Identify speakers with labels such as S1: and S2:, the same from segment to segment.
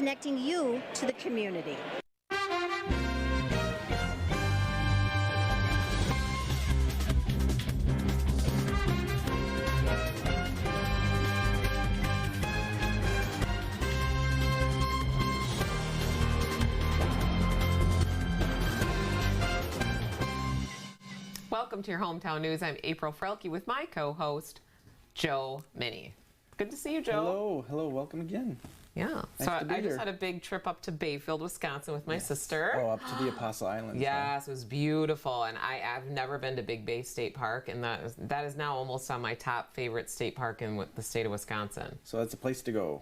S1: connecting you to the community.
S2: Welcome to your Hometown News. I'm April Frelke with my co-host, Joe Minnie. Good to see you, Joe.
S3: Hello, welcome again.
S2: Yeah,
S3: nice
S2: so I just had a big trip up to Bayfield, Wisconsin with my sister.
S3: Oh, up to the Apostle Islands.
S2: Yes, it was beautiful, and I've never been to Big Bay State Park, and that is now almost on my top favorite state park in the state of Wisconsin.
S3: So that's a place to go.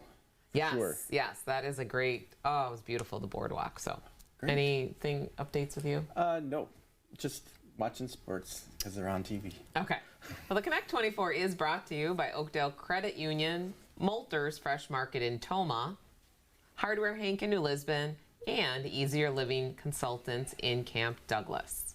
S2: Yes,
S3: sure.
S2: Yes, that is a great, it was beautiful, the boardwalk. So,
S3: great.
S2: Anything, updates with you?
S3: No, just watching sports because they're on TV.
S2: Okay. Well, the Connect 24 is brought to you by Oakdale Credit Union, Moulter's Fresh Market in Tomah, Hardware Hank in New Lisbon, and Easier Living Consultants in Camp Douglas.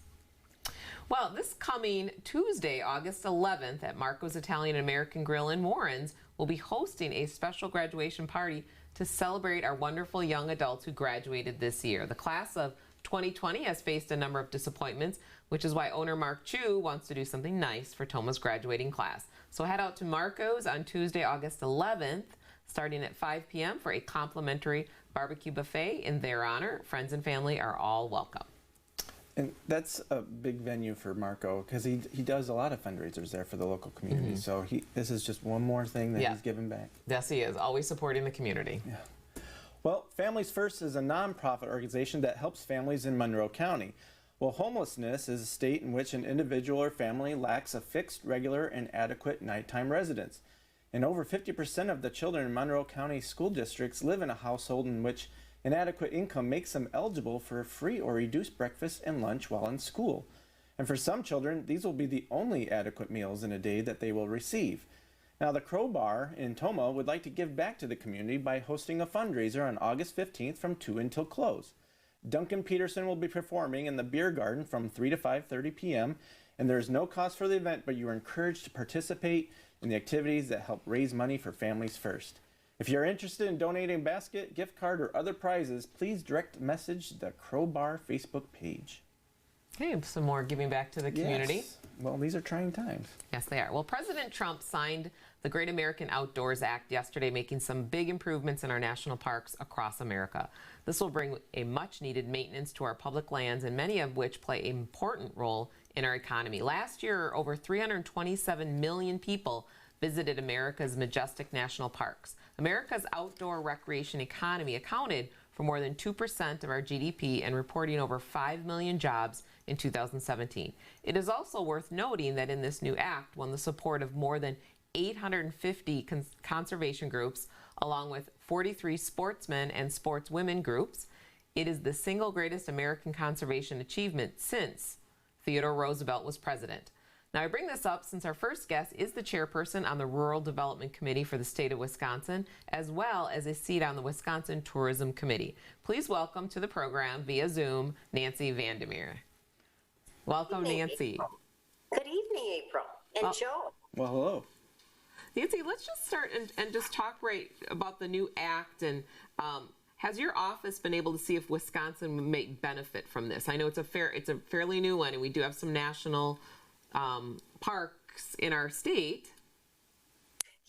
S2: Well, this coming Tuesday, August 11th, at Marco's Italian American Grill in Warrens, we'll be hosting a special graduation party to celebrate our wonderful young adults who graduated this year. The class of 2020 has faced a number of disappointments, which is why owner Mark Chu wants to do something nice for Tomah's graduating class. So head out to Marco's on Tuesday, August 11th, starting at 5 p.m. for a complimentary barbecue buffet in their honor. Friends and family are all welcome.
S3: And that's a big venue for Marco because he does a lot of fundraisers there for the local community. Mm-hmm. So this is just one more thing that he's giving back.
S2: Yes, he is. Always supporting the community.
S3: Yeah. Well, Families First is a nonprofit organization that helps families in Monroe County. Well, homelessness is a state in which an individual or family lacks a fixed, regular, and adequate nighttime residence. And over 50% of the children in Monroe County school districts live in a household in which inadequate income makes them eligible for a free or reduced breakfast and lunch while in school. And for some children, these will be the only adequate meals in a day that they will receive. Now, the Crow Bar in Tomah would like to give back to the community by hosting a fundraiser on August 15th from 2 until close. Duncan Peterson will be performing in the beer garden from 3 to 5:30 p.m. and there is no cost for the event, but you are encouraged to participate in the activities that help raise money for Families First. If you're interested in donating a basket, gift card, or other prizes, please direct message the Crow Bar Facebook page.
S2: Okay, some more giving back to the community.
S3: Yes. Well, these are trying times.
S2: Yes, they are. Well, President Trump signed the Great American Outdoors Act yesterday, making some big improvements in our national parks across America. This will bring a much-needed maintenance to our public lands, and many of which play an important role in our economy. Last year, over 327 million people visited America's majestic national parks. America's outdoor recreation economy accounted for more than 2% of our GDP and reporting over 5 million jobs in 2017. It is also worth noting that in this new act won the support of more than 850 conservation groups, along with 43 sportsmen and sportswomen groups. It is the single greatest American conservation achievement since Theodore Roosevelt was president. Now, I bring this up since our first guest is the chairperson on the Rural Development Committee for the state of Wisconsin, as well as a seat on the Wisconsin Tourism Committee. Please welcome to the program via Zoom, Nancy VanderMeer. Welcome, Nancy.
S4: April. Good evening, April. And Joe.
S3: Well, hello.
S2: Nancy, let's just start and just talk right about the new act. And has your office been able to see if Wisconsin may benefit from this? I know it's a fairly new one, and we do have some national parks in our state.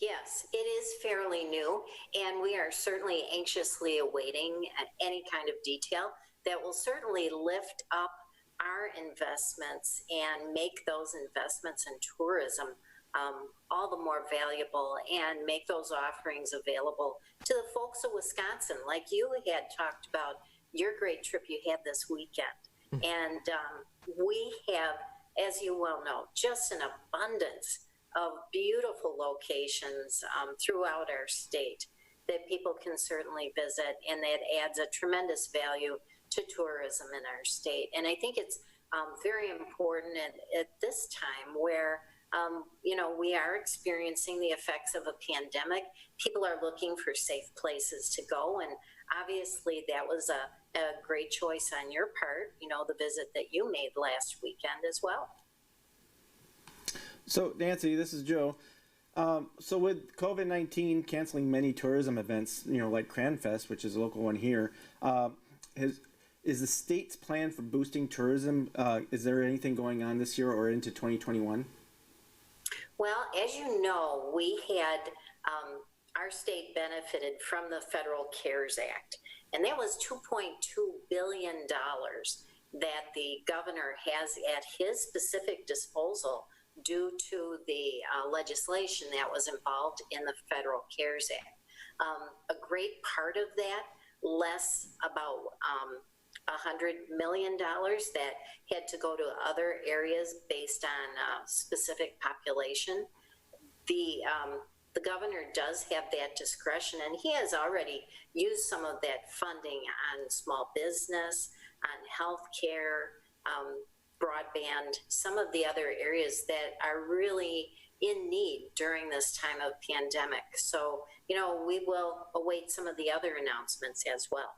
S4: Yes, it is fairly new, and we are certainly anxiously awaiting any kind of detail that will certainly lift up our investments and make those investments in tourism all the more valuable and make those offerings available to the folks of Wisconsin, like you had talked about your great trip you had this weekend. And we have, as you well know, just an abundance of beautiful locations throughout our state that people can certainly visit, and that adds a tremendous value to tourism in our state. And I think it's very important at this time where we are experiencing the effects of a pandemic. People are looking for safe places to go, and obviously that was a great choice on your part, the visit that you made last weekend as well.
S3: So, Nancy, this is Joe. So with COVID-19 canceling many tourism events, like Cranfest, which is a local one here, is the state's plan for boosting tourism, is there anything going on this year or into 2021?
S4: Well, as you know, we had, our state benefited from the Federal CARES Act, and that was $2.2 billion that the governor has at his specific disposal due to the legislation that was involved in the Federal CARES Act. A great part of that, less about $100 million that had to go to other areas based on specific population. The governor does have that discretion, and he has already used some of that funding on small business, on health care, broadband, some of the other areas that are really in need during this time of pandemic. So, we will await some of the other announcements as well.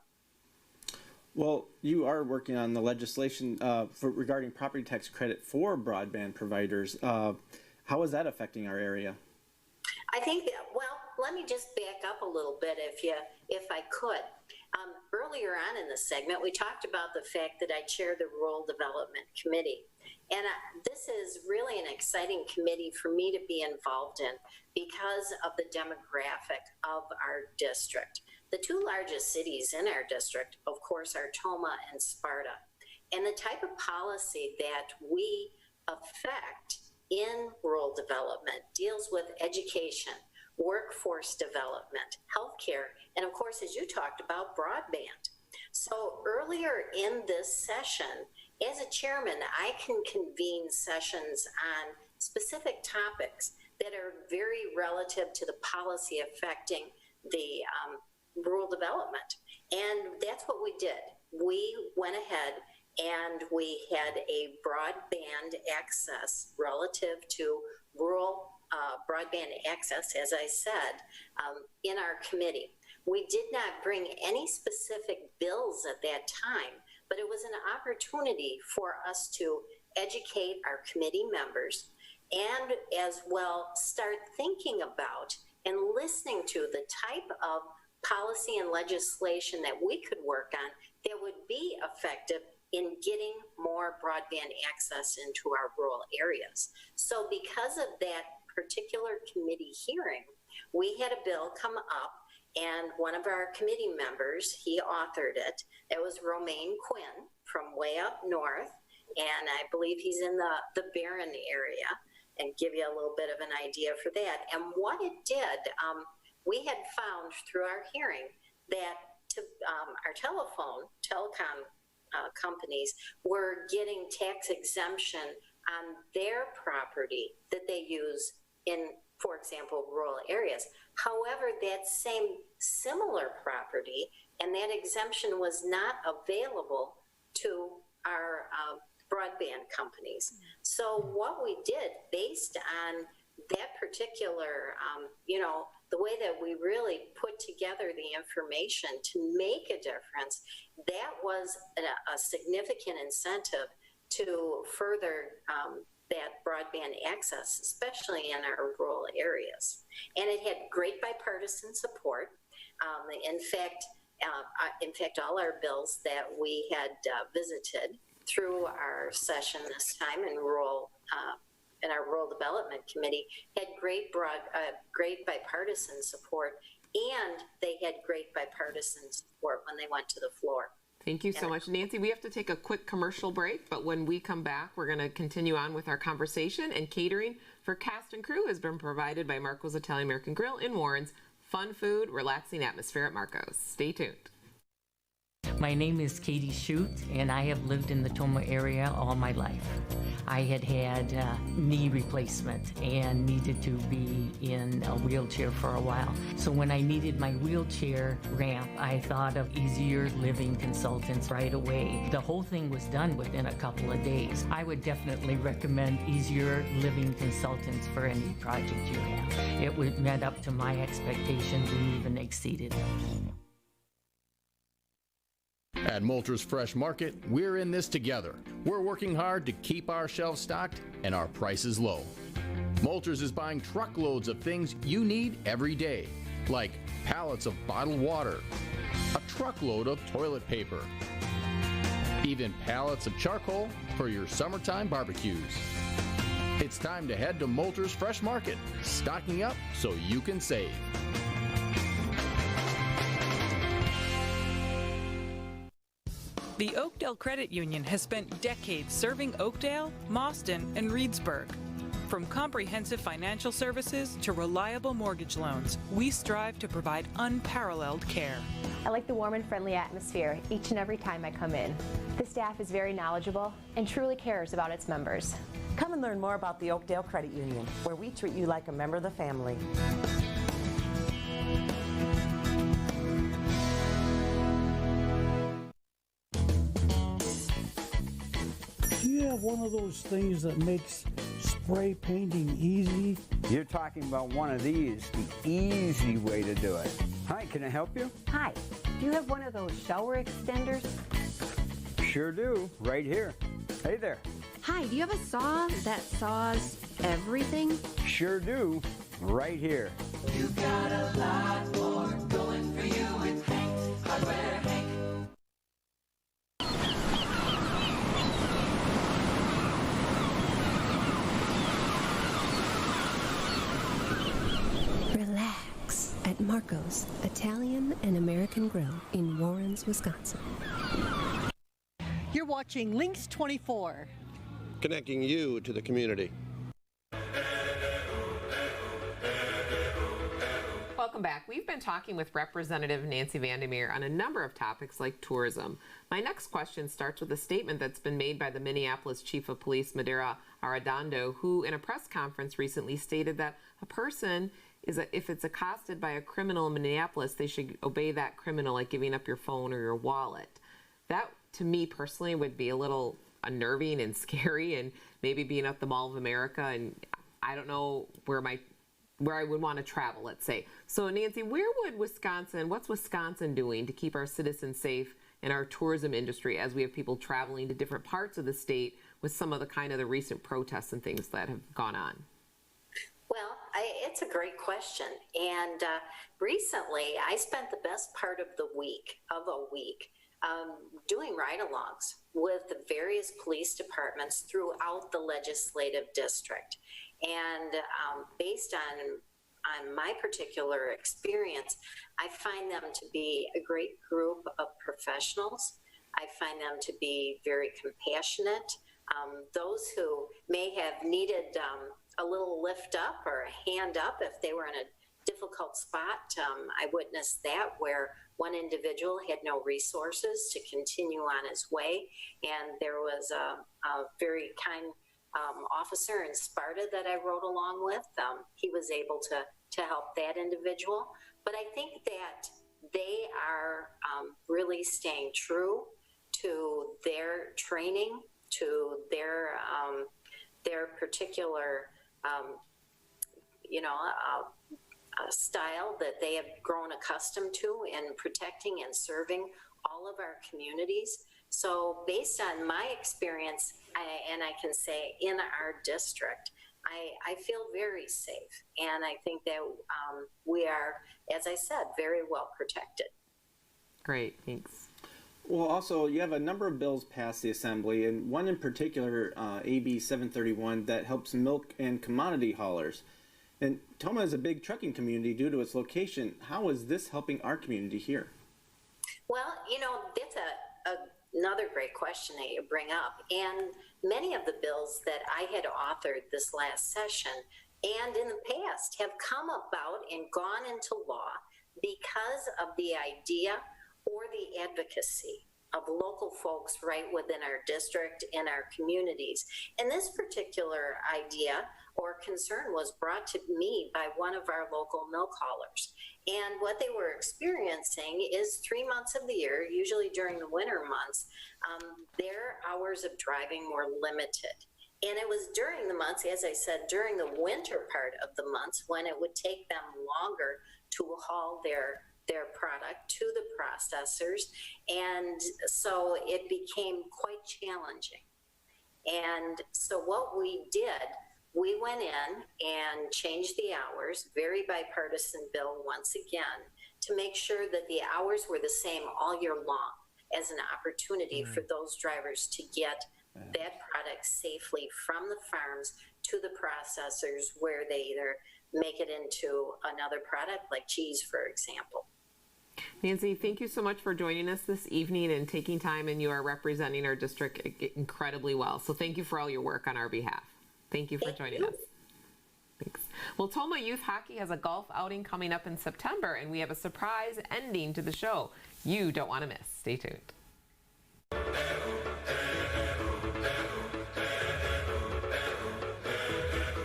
S3: Well, you are working on the legislation regarding property tax credit for broadband providers. How is that affecting our area?
S4: I think that, well, let me just back up a little bit if I could. Earlier on in the segment, we talked about the fact that I chair the Rural Development Committee. And this is really an exciting committee for me to be involved in because of the demographic of our district. The two largest cities in our district, of course, are Tomah and Sparta. And the type of policy that we affect in rural development deals with education, workforce development, healthcare, and of course, as you talked about, broadband. So earlier in this session, as a chairman, I can convene sessions on specific topics that are very relative to the policy affecting the rural development. And that's what we did. We went ahead and we had a broadband access relative to rural broadband access, as I said, in our committee. We did not bring any specific bills at that time, but it was an opportunity for us to educate our committee members and as well start thinking about and listening to the type of policy and legislation that we could work on that would be effective in getting more broadband access into our rural areas. So because of that particular committee hearing, we had a bill come up, and one of our committee members, he authored it. It was Romaine Quinn from way up north, and I believe he's in the Barron area, and give you a little bit of an idea for that. And what it did, we had found through our hearing that our telecom companies were getting tax exemption on their property that they use in, for example, rural areas. However, that same similar property and that exemption was not available to our broadband companies. So what we did based on that particular, the way that we really put together the information to make a difference, that was a significant incentive to further that broadband access, especially in our rural areas. And it had great bipartisan support. In fact, all our bills that we had visited through our session this time in our Rural Development Committee had great bipartisan support, and they had great bipartisan support when they went to the floor.
S2: Thank you so much, Nancy. We have to take a quick commercial break, but when we come back, we're going to continue on with our conversation. And catering for cast and crew has been provided by Marco's Italian American Grill in Warren's. Fun food, relaxing atmosphere at Marco's. Stay tuned.
S5: My name is Katie Shute, and I have lived in the Tomah area all my life. I had knee replacement and needed to be in a wheelchair for a while. So when I needed my wheelchair ramp, I thought of Easier Living Consultants right away. The whole thing was done within a couple of days. I would definitely recommend Easier Living Consultants for any project you have. It met up to my expectations and even exceeded them.
S6: At Moulters Fresh Market, we're in this together. We're working hard to keep our shelves stocked and our prices low. Moulters is buying truckloads of things you need every day, like pallets of bottled water, a truckload of toilet paper, even pallets of charcoal for your summertime barbecues. It's time to head to Moulters Fresh Market, stocking up so you can save.
S7: The Oakdale Credit Union has spent decades serving Oakdale, Mauston, and Reedsburg. From comprehensive financial services to reliable mortgage loans, we strive to provide unparalleled care.
S8: I like the warm and friendly atmosphere each and every time I come in. The staff is very knowledgeable and truly cares about its members.
S9: Come and learn more about the Oakdale Credit Union, where we treat you like a member of the family.
S10: Do you have one of those things that makes spray painting easy?
S11: You're talking about one of these, the easy way to do it. Hi, can I help you?
S8: Hi, do you have one of those shower extenders?
S11: Sure do, right here. Hey there.
S1: Hi, do you have a saw that saws everything?
S11: Sure do, right here.
S12: You got a lot more going for you with Hank, Hardware Hank.
S1: Relax at Marco's Italian and American Grill in Warrens, Wisconsin.
S13: You're watching Lynxx 24.
S14: Connecting you to the community.
S2: Welcome back. We've been talking with Representative Nancy VanderMeer on a number of topics like tourism. My next question starts with a statement that's been made by the Minneapolis Chief of Police, Madera Arredondo, who in a press conference recently stated that a person if it's accosted by a criminal in Minneapolis, they should obey that criminal, like giving up your phone or your wallet. That, to me personally, would be a little unnerving and scary, and maybe being at the Mall of America, and I don't know where I would want to travel, let's say. So Nancy, what's Wisconsin doing to keep our citizens safe in our tourism industry as we have people traveling to different parts of the state with some of the recent protests and things that have gone on?
S4: Well, it's a great question. And recently, I spent the best part of a week doing ride-alongs with the various police departments throughout the legislative district. And based on my particular experience, I find them to be a great group of professionals. I find them to be very compassionate. Those who may have needed a little lift up or a hand up if they were in a difficult spot. I witnessed that where one individual had no resources to continue on his way, and there was a very kind officer in Sparta that I rode along with. He was able to help that individual. But I think that they are really staying true to their training, to their particular style that they have grown accustomed to in protecting and serving all of our communities. So based on my experience, and I can say in our district, I feel very safe. And I think that we are, as I said, very well protected.
S2: Great, thanks.
S3: Well, also, you have a number of bills passed the Assembly, and one in particular, AB 731, that helps milk and commodity haulers. And Tomah is a big trucking community due to its location. How is this helping our community here?
S4: Well, that's another great question that you bring up. And many of the bills that I had authored this last session and in the past have come about and gone into law because of the idea or the advocacy of local folks right within our district and our communities. And this particular idea or concern was brought to me by one of our local milk haulers. And what they were experiencing is 3 months of the year, usually during the winter months, their hours of driving were limited. And it was during the months, as I said, during the winter part of the months when it would take them longer to haul their product to the processors. And so it became quite challenging. And so what we did we went in and changed the hours, very bipartisan bill once again, to make sure that the hours were the same all year long as an opportunity for those drivers to get that product safely from the farms to the processors, where they either make it into another product like cheese, for example.
S2: Nancy, thank you so much for joining us this evening and taking time, and you are representing our district incredibly well. So thank you for all your work on our behalf. Thank you for joining us. Thanks. Well, Tomah Youth Hockey has a golf outing coming up in September, and we have a surprise ending to the show you don't want to miss. Stay tuned.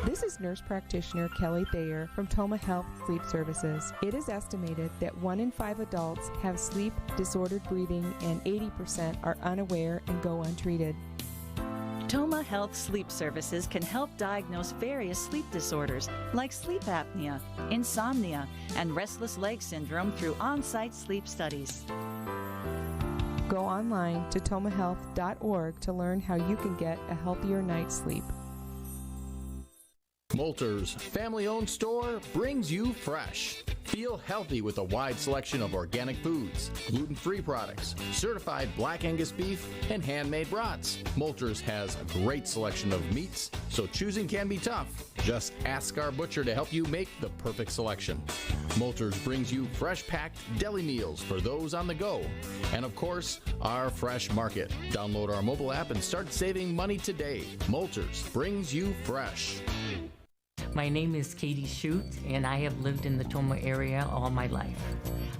S15: This is nurse practitioner Kelly Thayer from Tomah Health Sleep Services. It is estimated that 1 in 5 adults have sleep disordered breathing and 80% are unaware and go untreated.
S16: Tomah Health Sleep Services can help diagnose various sleep disorders like sleep apnea, insomnia, and restless leg syndrome through on-site sleep studies.
S15: Go online to tomahhealth.org to learn how you can get a healthier night's sleep.
S6: Moulter's family-owned store brings you fresh. Feel healthy with a wide selection of organic foods, gluten-free products, certified Black Angus beef, and handmade brats. Moulter's has a great selection of meats, so choosing can be tough. Just ask our butcher to help you make the perfect selection. Moulter's brings you fresh-packed deli meals for those on the go. And of course, our fresh market. Download our mobile app and start saving money today. Moulter's brings you fresh.
S5: My name is Katie Shute, and I have lived in the Tomah area all my life.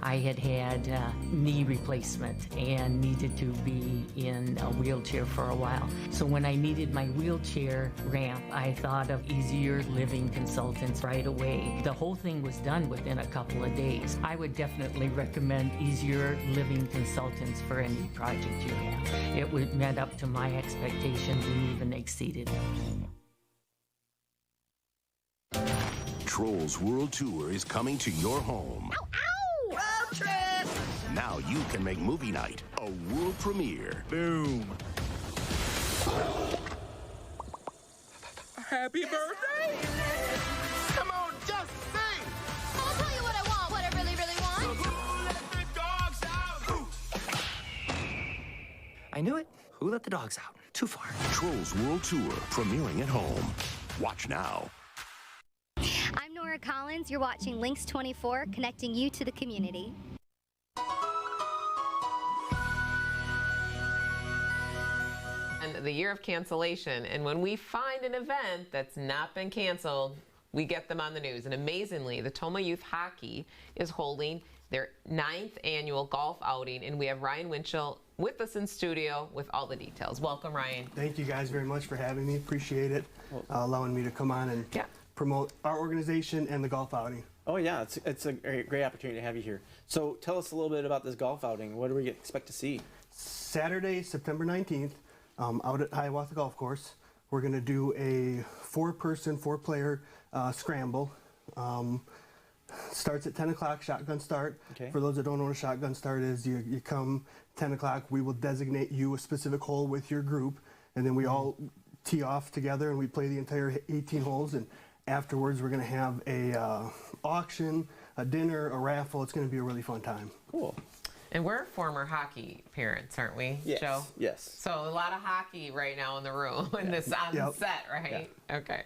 S5: I had knee replacement and needed to be in a wheelchair for a while. So when I needed my wheelchair ramp, I thought of Easier Living Consultants right away. The whole thing was done within a couple of days. I would definitely recommend Easier Living Consultants for any project you have. It met up to my expectations and even exceeded them.
S17: Trolls World Tour is coming to your home.
S12: Ow! Road trip!
S17: Now you can make movie night a world premiere.
S12: Boom. Happy birthday! Come on, just sing!
S18: I'll tell you what I want, what I really, really want.
S12: So who let the dogs out?
S19: I knew it. Who let the dogs out? Too far.
S17: Trolls World Tour, premiering at home. Watch now.
S18: I'm Nora Collins. You're watching Lynxx 24, connecting you to the community.
S2: And the year of cancellation, and when we find an event that's not been canceled, we get them on the news. And amazingly, the Tomah Youth Hockey is holding their 9th annual golf outing, and we have Ryan Winchel with us in studio with all the details. Welcome, Ryan.
S20: Thank you guys very much for having me. Appreciate it, allowing me to come on and promote our organization and the golf outing.
S3: Oh yeah, it's a great opportunity to have you here. So tell us a little bit about this golf outing. What do we expect to see?
S20: Saturday, September 19th, out at Hiawatha Golf Course, we're going to do a 4-person, 4-player scramble. Starts at 10 o'clock, shotgun start. Okay. For those that don't know what a shotgun start is, you come 10 o'clock, we will designate you a specific hole with your group, and then we all tee off together and we play the entire 18 holes. And afterwards, we're going to have a auction, a dinner, a raffle. It's going to be a really fun time.
S3: Cool.
S2: And we're former hockey parents, aren't we,
S3: yes.
S2: Joe?
S3: Yes.
S2: So a lot of hockey right now in the room, and this on the set, right? Yeah. Okay.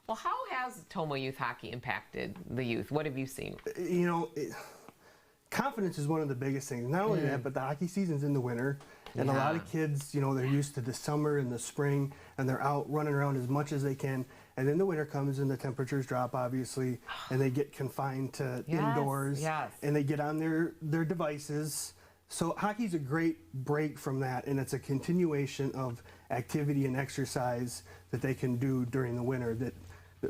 S2: Well, how has Tomah Youth Hockey impacted the youth? What have you seen?
S20: You know, confidence is one of the biggest things. Not only that, but the hockey season's in the winter. And a lot of kids, you know, they're used to the summer and the spring, and they're out running around as much as they can. And then the winter comes and the temperatures drop, obviously, and they get confined to indoors.
S2: Yes.
S20: And they get on their devices. So hockey's a great break from that, and it's a continuation of activity and exercise that they can do during the winter that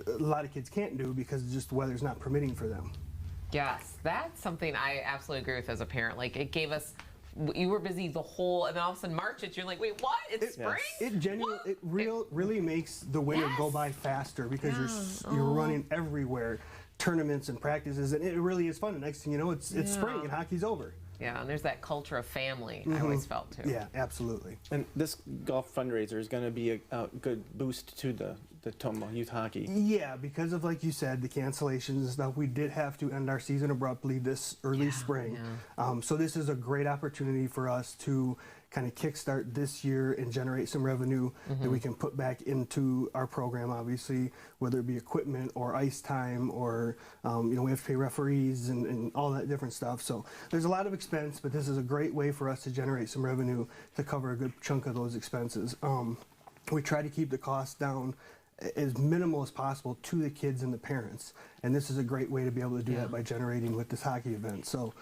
S20: a lot of kids can't do because just the weather's not permitting for them.
S2: Yes, that's something I absolutely agree with as a parent. Like, it gave us, you were busy the whole, and then all of a sudden March hits, you're like, wait, what? It's spring?
S20: It really makes the winter go by faster because you're running everywhere, tournaments and practices, and it really is fun. The next thing you know, it's spring and hockey's over.
S2: Yeah, and there's that culture of family, I always felt too.
S20: Yeah, absolutely.
S3: And this golf fundraiser is going to be a good boost to the the Tomah youth hockey.
S20: Yeah, because of, like you said, the cancellations and stuff, we did have to end our season abruptly this early spring. So this is a great opportunity for us to kind of kickstart this year and generate some revenue that we can put back into our program, obviously, whether it be equipment or ice time or, you know, we have to pay referees and all that different stuff. So there's a lot of expense, but this is a great way for us to generate some revenue to cover a good chunk of those expenses. We try to keep the costs down as minimal as possible to the kids and the parents. And this is a great way to be able to do that by generating with this hockey event. So,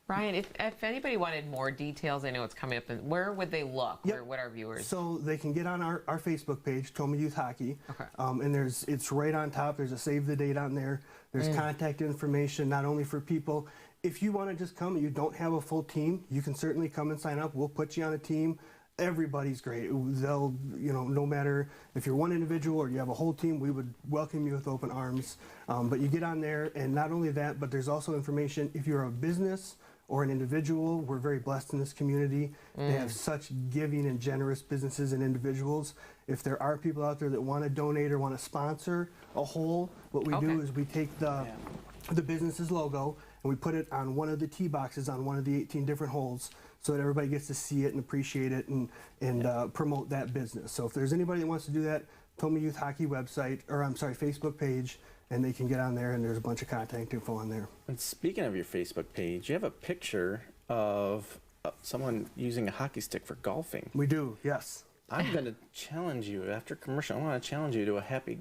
S2: Ryan, if anybody wanted more details, I know it's coming up, and where would they look? Where would our viewers?
S20: So they can get on our Facebook page, Tomah Youth Hockey, and it's right on top. There's a save the date on there. There's contact information, not only for people. If you want to just come and you don't have a full team, you can certainly come and sign up. We'll put you on a team. Everybody's great. They'll, you know, no matter if you're one individual or you have a whole team, we would welcome you with open arms. But you get on there, and not only that, but there's also information if you're a business or an individual. We're very blessed in this community. They have such giving and generous businesses and individuals. If there are people out there that want to donate or want to sponsor a hole, what we do is we take the business's logo and we put it on one of the tee boxes on one of the 18 different holes, so that everybody gets to see it and appreciate it and promote that business. So if there's anybody that wants to do that, Tomah Youth Hockey website, or I'm sorry, Facebook page, and they can get on there, and there's a bunch of contact info on there.
S3: And speaking of your Facebook page, you have a picture of someone using a hockey stick for golfing.
S20: We do, yes.
S3: I'm going to challenge you after commercial. I want to challenge you to a Happy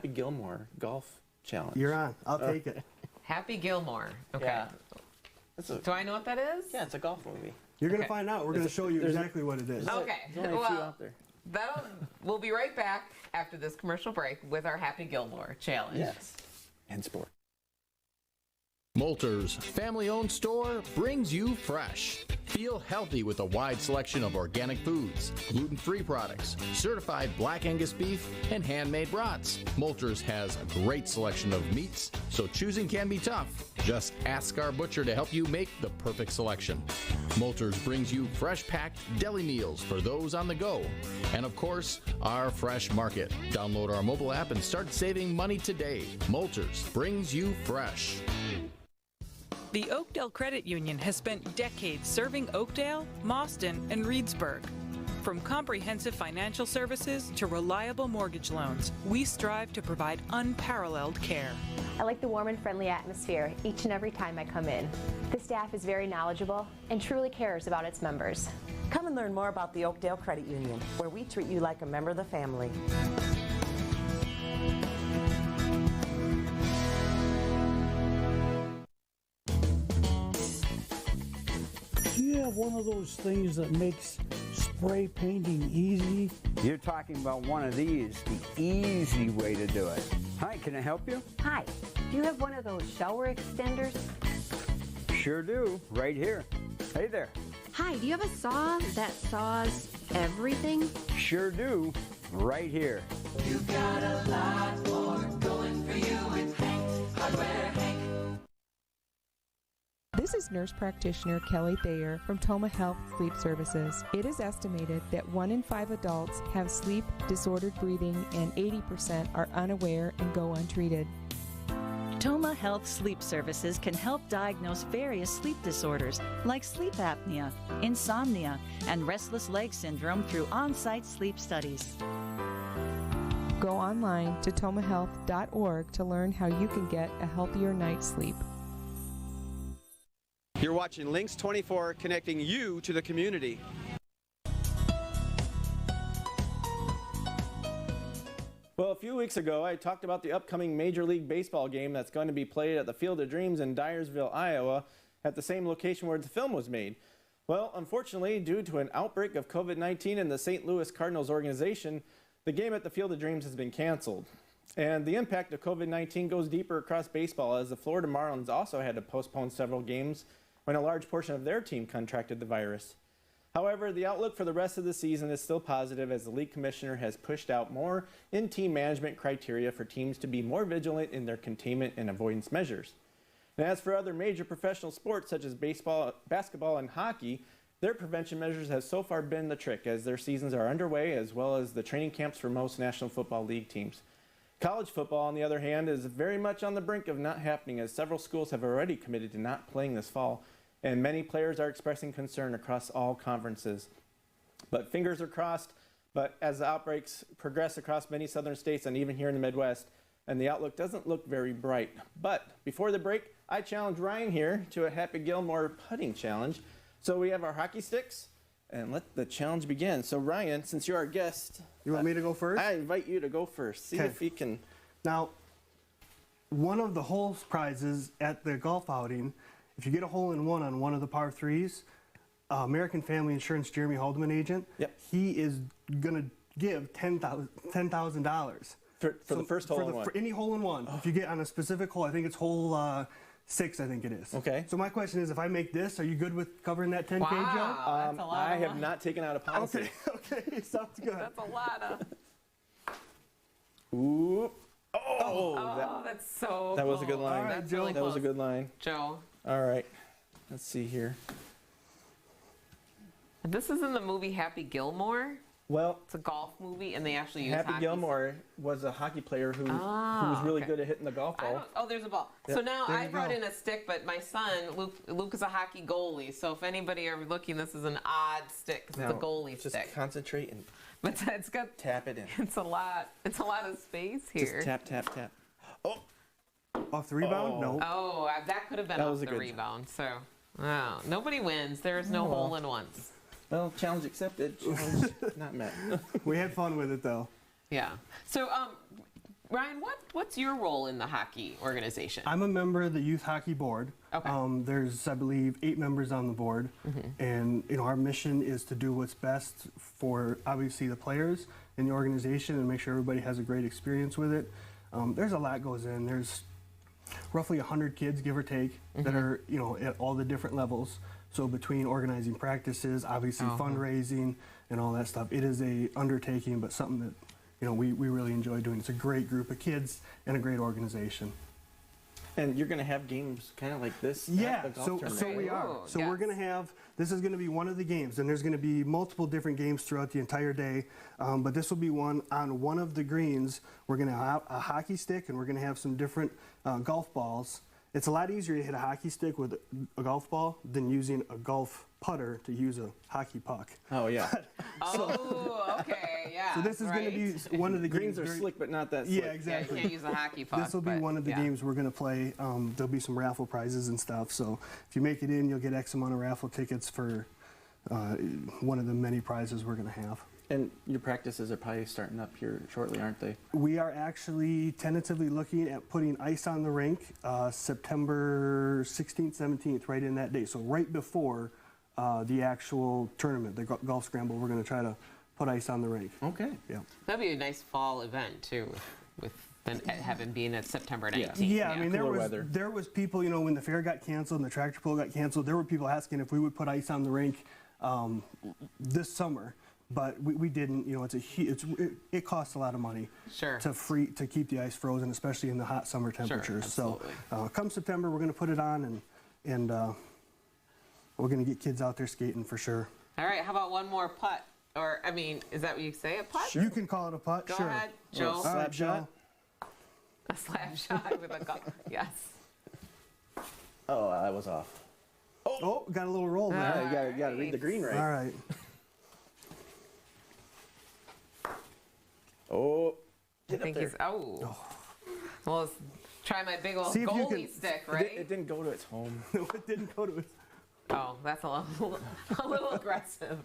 S3: Gilmore golf challenge.
S20: You're on. I'll take it.
S2: Happy Gilmore. Okay.
S3: Yeah.
S2: Do I know what that is?
S3: Yeah, it's a golf movie.
S20: You're going to find out. We're going to show you exactly what it is.
S2: Okay.
S3: There's only a few out there.
S2: We'll be right back after this commercial break with our Happy Gilmore challenge.
S3: Yes. And sport.
S6: Moulter's family-owned store brings you fresh. Feel healthy with a wide selection of organic foods, gluten-free products, certified black Angus beef, and handmade brats. Moulter's has a great selection of meats, so choosing can be tough. Just ask our butcher to help you make the perfect selection. Moulter's brings you fresh-packed deli meals for those on the go. And of course, our fresh market. Download our mobile app and start saving money today. Moulter's brings you fresh.
S7: The Oakdale Credit Union has spent decades serving Oakdale, Mauston, and Reedsburg. From comprehensive financial services to reliable mortgage loans, we strive to provide unparalleled care.
S8: I like the warm and friendly atmosphere each and every time I come in. The staff is very knowledgeable and truly cares about its members.
S9: Come and learn more about the Oakdale Credit Union, where we treat you like a member of the family.
S10: Do you have one of those things that makes spray painting easy?
S11: You're talking about one of these, the easy way to do it. Hi, can I help you?
S21: Hi, do you have one of those shower extenders?
S11: Sure do, right here. Hey there.
S21: Hi, do you have a saw that saws everything?
S11: Sure do, right here.
S12: You've got a lot more going for you with Hank Hardware Hank.
S15: This is nurse practitioner Kelly Thayer from Tomah Health Sleep Services. It is estimated that 1 in 5 adults have sleep disordered breathing and 80% are unaware and go untreated.
S16: Tomah Health Sleep Services can help diagnose various sleep disorders like sleep apnea, insomnia, and restless leg syndrome through on-site sleep studies.
S15: Go online to tomahhealth.org to learn how you can get a healthier night's sleep.
S14: You're watching Lynxx 24, connecting you to the community.
S3: Well, a few weeks ago, I talked about the upcoming Major League Baseball game that's going to be played at the Field of Dreams in Dyersville, Iowa, at the same location where the film was made. Well, unfortunately, due to an outbreak of COVID-19 in the St. Louis Cardinals organization, the game at the Field of Dreams has been canceled. And the impact of COVID-19 goes deeper across baseball, as the Florida Marlins also had to postpone several games when a large portion of their team contracted the virus. However, the outlook for the rest of the season is still positive, as the league commissioner has pushed out more in-team management criteria for teams to be more vigilant in their containment and avoidance measures. And as for other major professional sports such as baseball, basketball, and hockey, Their prevention measures have so far been the trick as their seasons are underway, as well as the training camps for most National Football League teams. College football, on the other hand, is very much on the brink of not happening, as several schools have already committed to not playing this fall, and many players are expressing concern across all conferences. But fingers are crossed, but as the outbreaks progress across many southern states and even here in the Midwest, and the outlook doesn't look very bright. But before the break, I challenged Ryan here to a Happy Gilmore putting challenge. So we have our hockey sticks, and let the challenge begin. So Ryan, since you're our guest,
S20: you want me to go first?
S3: I invite you to go first. See if you can.
S20: Now, one of the hole prizes at the golf outing, if you get a hole-in-one on one of the par threes, American Family Insurance Jeremy Haldeman agent, he is going to give $10,000
S3: for the first hole-in-one.
S20: For any hole-in-one. If you get on a specific hole, I think it's hole 6, I think it is.
S3: Okay.
S20: So my question is, if I make this, are you good with covering that 10K, Joe?
S2: That's a lot
S3: I
S2: of
S3: have
S2: money.
S3: not taken out a policy.
S20: Okay, sounds good.
S2: That's a lot of.
S3: Ooh. Oh,
S2: that's so
S3: that was a good
S2: cool.
S3: line.
S2: All right, Joe.
S3: That was a good line.
S2: Joe.
S3: All right. Let's see here.
S2: This is in the movie Happy Gilmore.
S3: Well,
S2: it's a golf movie, and they actually use
S3: Happy Gilmore was a hockey player who was really good at hitting the golf ball.
S2: Oh, there's a ball.
S3: Yep.
S2: So now
S3: There
S2: I
S3: you
S2: brought
S3: go.
S2: in a stick, but my son, Luke is a hockey goalie. So if anybody are looking, this is an odd stick 'cause it's a goalie
S3: just
S2: stick.
S3: Concentrate and
S2: But it's got
S3: tap it in.
S2: It's a lot. It's a lot of space here.
S3: Just tap, tap, tap.
S20: Off the rebound? No.
S2: Oh, that could have been
S3: That
S2: off
S3: was a
S2: the
S3: good
S2: rebound. So, wow, nobody wins. There is no hole-in-ones.
S3: Well, challenge accepted. Challenge not met.
S20: We had fun with it, though.
S2: Yeah. So, Ryan, what's your role in the hockey organization?
S20: I'm a member of the Youth Hockey Board.
S2: Okay.
S20: There's, I believe, 8 members on the board. And, our mission is to do what's best for, obviously, the players in the organization and make sure everybody has a great experience with it. There's a lot goes in. There's roughly 100 kids, give or take, that are, at all the different levels. So between organizing practices, obviously fundraising and all that stuff, it is a undertaking, but something that, we really enjoy doing. It's a great group of kids and a great organization.
S3: And you're going to have games kind of like this
S20: Yeah,
S3: at the golf tournament.
S20: so we are. So we're going to have, this is going to be one of the games, and there's going to be multiple different games throughout the entire day, but this will be one on one of the greens. We're going to have a hockey stick, and we're going to have some different golf balls. It's a lot easier to hit a hockey stick with a golf ball than using a golf putter to use a hockey puck.
S3: Oh, yeah.
S2: Okay, yeah.
S20: So this is going to be one of the
S3: greens
S20: games.
S3: are slick, but not that slick.
S20: Yeah, exactly.
S2: You can't use a hockey puck.
S20: This will be one of the games we're going to play. There'll be some raffle prizes and stuff. So if you make it in, you'll get X amount of raffle tickets for one of the many prizes we're going to have.
S3: And your practices are probably starting up here shortly, aren't they?
S20: We are actually tentatively looking at putting ice on the rink September 16th, 17th, right in that day. So right before the actual tournament, the golf scramble, we're going to try to put ice on the rink.
S3: Okay.
S20: Yeah.
S2: That'd be a nice fall event too, with having being at September 19th.
S20: Yeah, I mean there was people, when the fair got canceled and the tractor pull got canceled, there were people asking if we would put ice on the rink this summer. But we didn't. It costs a lot of money to keep the ice frozen, especially in the hot summer temperatures. So come September, we're going to put it on, and we're going to get kids out there skating for sure.
S2: All right, how about one more putt? Or, is that what you say, a putt?
S20: Sure. You can call it a putt,
S2: Go
S20: sure.
S2: ahead, Joe.
S20: All right, Joe.
S2: A slap shot with a golf. Yes.
S3: Oh, that was off.
S20: Oh, got a little roll there.
S3: You got to read the green right.
S20: All right.
S3: Oh,
S2: I think he's. Oh. Well, let's try my big old goalie stick, right?
S3: It didn't go to its home.
S20: No, it didn't go to its.
S2: Oh, that's a little aggressive.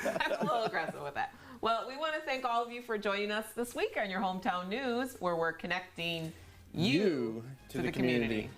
S2: That's a little aggressive with that. Well, we want to thank all of you for joining us this week on your Hometown News, where we're connecting you to the community.